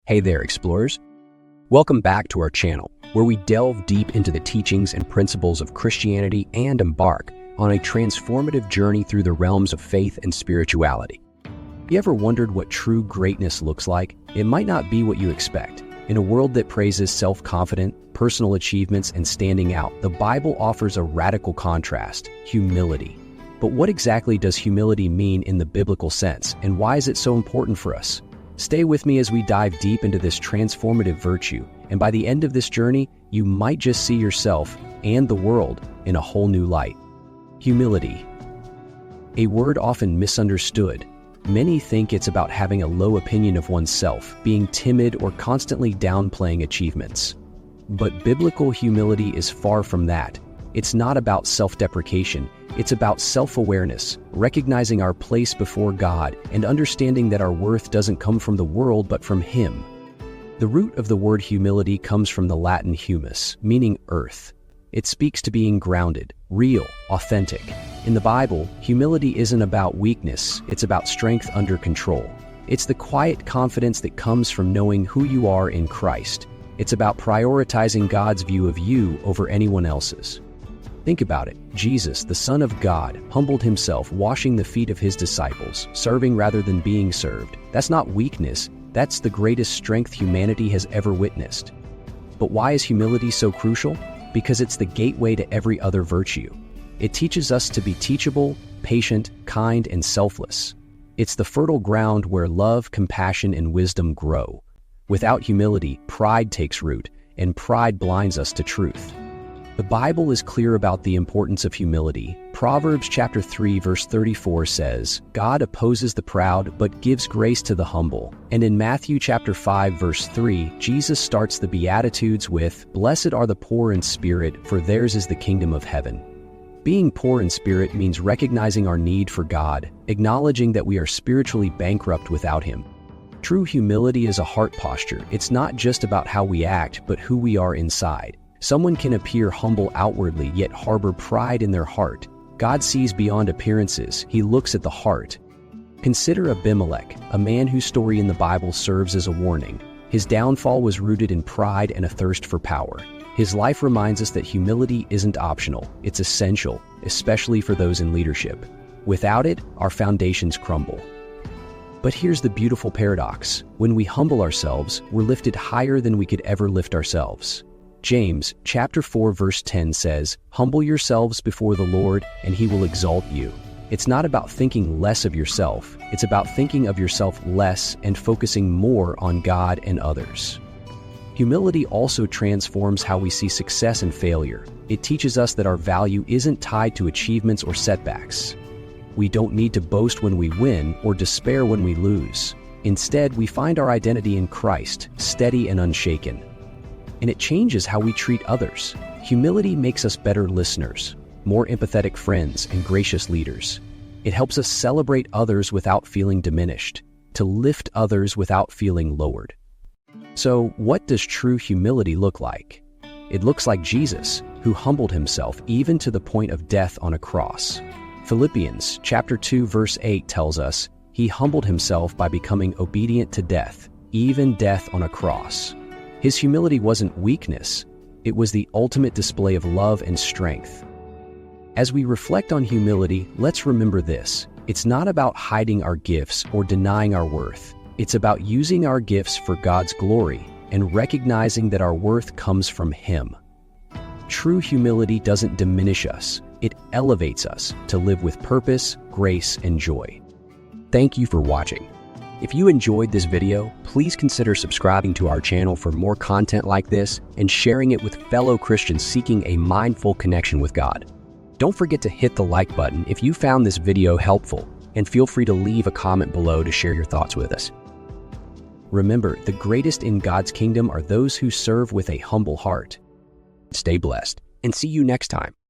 Hey there, explorers. Welcome back to our channel, where we delve deep into the teachings and principles of Christianity and embark on a transformative journey through the realms of faith and spirituality. You ever wondered what true greatness looks like? It might not be what you expect. In a world that praises self-confidence, personal achievements, and standing out, the Bible offers a radical contrast: humility. But what exactly does humility mean in the biblical sense, and why is it so important for us? Stay with me as we dive deep into this transformative virtue, and by the end of this journey, you might just see yourself and the world in a whole new light. Humility. A word often misunderstood. Many think it's about having a low opinion of oneself, being timid, or constantly downplaying achievements. But biblical humility is far from that. It's not about self-deprecation. It's about self-awareness, recognizing our place before God and understanding that our worth doesn't come from the world but from Him. The root of the word humility comes from the Latin humus, meaning earth. It speaks to being grounded, real, authentic. In the Bible, humility isn't about weakness, it's about strength under control. It's the quiet confidence that comes from knowing who you are in Christ. It's about prioritizing God's view of you over anyone else's. Think about it. Jesus, the Son of God, humbled himself, washing the feet of his disciples, serving rather than being served. That's not weakness, that's the greatest strength humanity has ever witnessed. But why is humility so crucial? Because it's the gateway to every other virtue. It teaches us to be teachable, patient, kind, and selfless. It's the fertile ground where love, compassion, and wisdom grow. Without humility, pride takes root, and pride blinds us to truth. The Bible is clear about the importance of humility. Proverbs chapter 3 verse 34 says, "God opposes the proud but gives grace to the humble." And in Matthew chapter 5 verse 3, Jesus starts the Beatitudes with, "Blessed are the poor in spirit, for theirs is the kingdom of heaven." Being poor in spirit means recognizing our need for God, acknowledging that we are spiritually bankrupt without Him. True humility is a heart posture. It's not just about how we act, but who we are inside. Someone can appear humble outwardly yet harbor pride in their heart. God sees beyond appearances. He looks at the heart. Consider Abimelech, a man whose story in the Bible serves as a warning. His downfall was rooted in pride and a thirst for power. His life reminds us that humility isn't optional. It's essential, especially for those in leadership. Without it, our foundations crumble. But here's the beautiful paradox. When we humble ourselves, we're lifted higher than we could ever lift ourselves. James chapter 4 verse 10 says, "Humble yourselves before the Lord, and He will exalt you." It's not about thinking less of yourself. It's about thinking of yourself less and focusing more on God and others. Humility also transforms how we see success and failure. It teaches us that our value isn't tied to achievements or setbacks. We don't need to boast when we win or despair when we lose. Instead, we find our identity in Christ, steady and unshaken. And it changes how we treat others. Humility makes us better listeners, more empathetic friends, and gracious leaders. It helps us celebrate others without feeling diminished, to lift others without feeling lowered. So, what does true humility look like? It looks like Jesus, who humbled himself even to the point of death on a cross. Philippians chapter 2 verse 8 tells us, "He humbled himself by becoming obedient to death, even death on a cross." His humility wasn't weakness, it was the ultimate display of love and strength. As we reflect on humility, let's remember this. It's not about hiding our gifts or denying our worth. It's about using our gifts for God's glory and recognizing that our worth comes from Him. True humility doesn't diminish us, it elevates us to live with purpose, grace, and joy. Thank you for watching. If you enjoyed this video, please consider subscribing to our channel for more content like this and sharing it with fellow Christians seeking a mindful connection with God. Don't forget to hit the like button if you found this video helpful, and feel free to leave a comment below to share your thoughts with us. Remember, the greatest in God's kingdom are those who serve with a humble heart. Stay blessed, and see you next time.